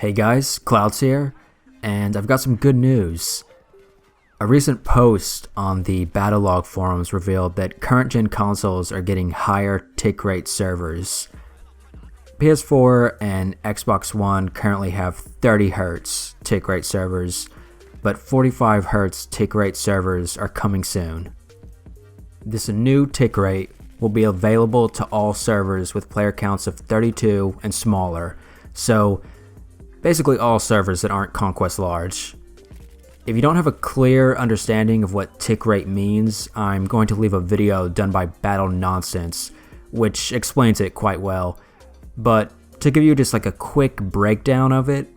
Hey guys, Clouds here, and I've got some good news. A recent post on the Battlelog forums revealed that current-gen consoles are getting higher tick rate servers. PS4 and Xbox One currently have 30 Hz tick rate servers, but 45 Hz tick rate servers are coming soon. This new tick rate will be available to all servers with player counts of 32 and smaller, so basically all servers that aren't Conquest large. If you don't have a clear understanding of what tick rate means, I'm going to leave a video done by Battle Nonsense, which explains it quite well. But to give you just like a quick breakdown of it,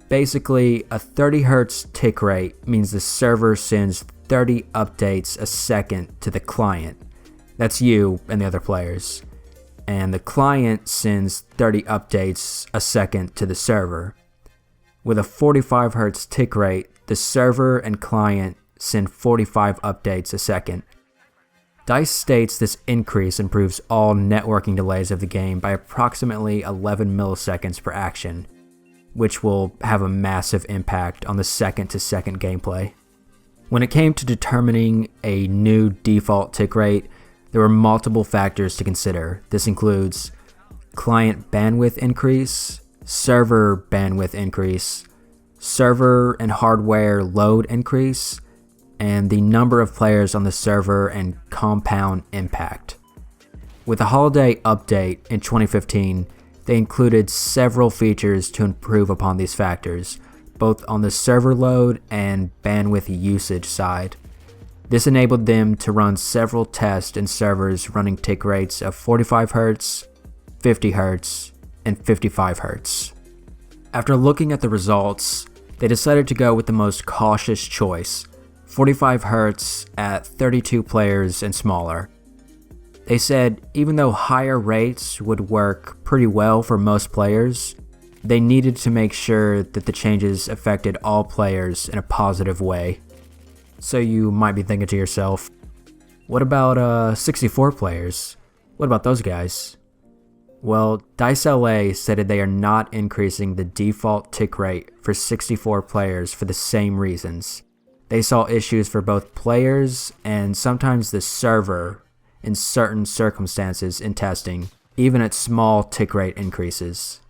basically a 30 Hz tick rate means the server sends 30 updates a second to the client. That's you and the other players. And the client sends 30 updates a second to the server. With a 45 Hz tick rate, the server and client send 45 updates a second. DICE states this increase improves all networking delays of the game by approximately 11 milliseconds per action, which will have a massive impact on the second-to-second gameplay. When it came to determining a new default tick rate, there were multiple factors to consider. This includes client bandwidth increase, server bandwidth increase, server and hardware load increase, and the number of players on the server and compound impact. With the holiday update in 2015, they included several features to improve upon these factors, both on the server load and bandwidth usage side. This enabled them to run several tests in servers running tick rates of 45 Hz, 50 Hz, and 55 Hz. After looking at the results, they decided to go with the most cautious choice, 45 Hz at 32 players and smaller. They said even though higher rates would work pretty well for most players, they needed to make sure that the changes affected all players in a positive way. So you might be thinking to yourself, what about 64 players? What about those guys? Well, DICE LA stated they are not increasing the default tick rate for 64 players for the same reasons. They saw issues for both players and sometimes the server in certain circumstances in testing, even at small tick rate increases.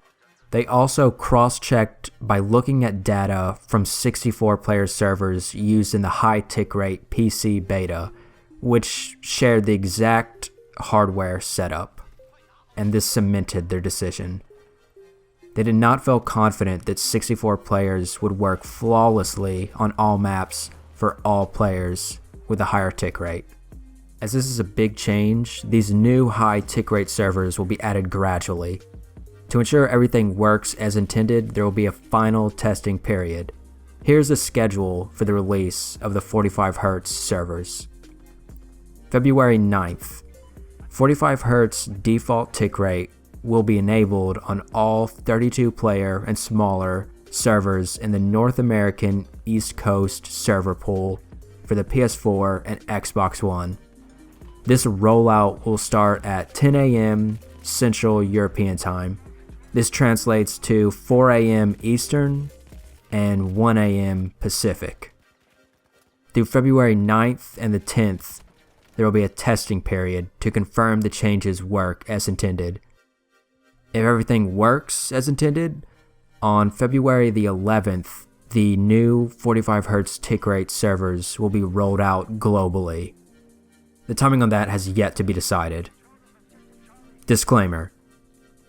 They also cross-checked by looking at data from 64-player servers used in the high tick rate PC beta, which shared the exact hardware setup, and this cemented their decision. They did not feel confident that 64 players would work flawlessly on all maps for all players with a higher tick rate. As this is a big change, these new high tick rate servers will be added gradually. To ensure everything works as intended, there will be a final testing period. Here's the schedule for the release of the 45 Hz servers. February 9th, 45 Hz default tick rate will be enabled on all 32 player and smaller servers in the North American East Coast server pool for the PS4 and Xbox One. This rollout will start at 10 a.m. Central European Time. This translates to 4 a.m. Eastern and 1 a.m. Pacific. Through February 9th and the 10th, there will be a testing period to confirm the changes work as intended. If everything works as intended, on February the 11th, the new 45 Hz tick rate servers will be rolled out globally. The timing on that has yet to be decided. Disclaimer: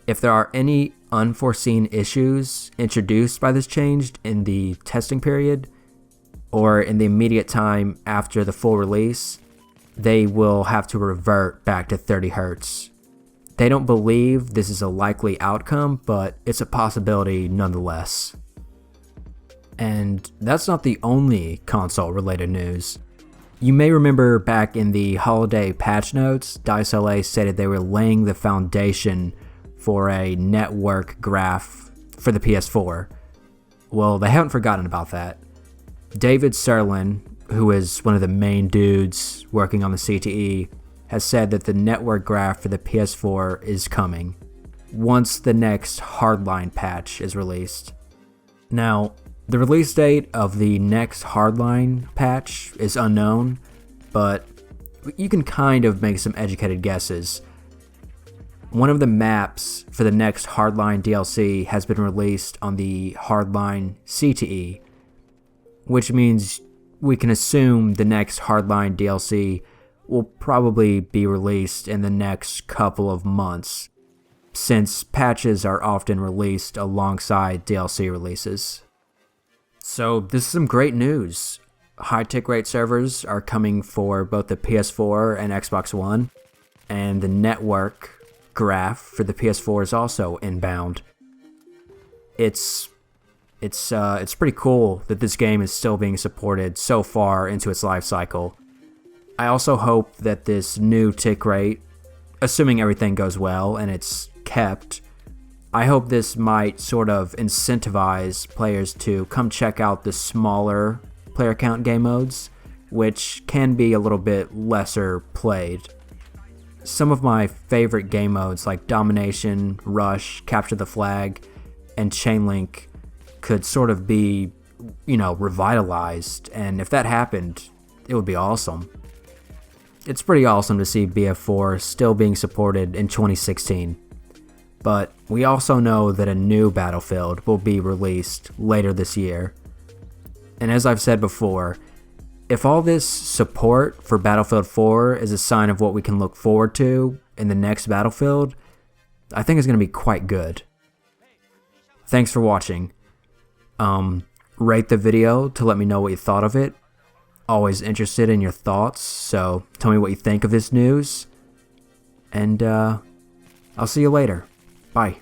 if there are any unforeseen issues introduced by this change in the testing period, or in the immediate time after the full release, they will have to revert back to 30 Hz. They don't believe this is a likely outcome, but it's a possibility nonetheless. And that's not the only console-related news. You may remember back in the holiday patch notes, DICE LA stated they were laying the foundation for a network graph for the PS4. Well, they haven't forgotten about that. David Serlin, who is one of the main dudes working on the CTE, has said that the network graph for the PS4 is coming once the next hardline patch is released. Now, the release date of the next Hardline patch is unknown, but you can kind of make some educated guesses. One of the maps for the next Hardline DLC has been released on the Hardline CTE, which means we can assume the next Hardline DLC will probably be released in the next couple of months, since patches are often released alongside DLC releases. So this is some great news. High tick rate servers are coming for both the PS4 and Xbox One, and the network graph for the PS4 is also inbound. It's pretty cool that this game is still being supported so far into its life cycle. I also hope that this new tick rate, assuming everything goes well and it's kept, I hope this might sort of incentivize players to come check out the smaller player count game modes, which can be a little bit lesser played. Some of my favorite game modes like Domination, Rush, Capture the Flag, and Chainlink could sort of be, revitalized, and if that happened, it would be awesome. It's pretty awesome to see BF4 still being supported in 2016, but we also know that a new Battlefield will be released later this year. And as I've said before, if all this support for Battlefield 4 is a sign of what we can look forward to in the next Battlefield, I think it's going to be quite good. Thanks for watching. Rate the video to let me know what you thought of it. Always interested in your thoughts, so tell me what you think of this news. And I'll see you later. Bye.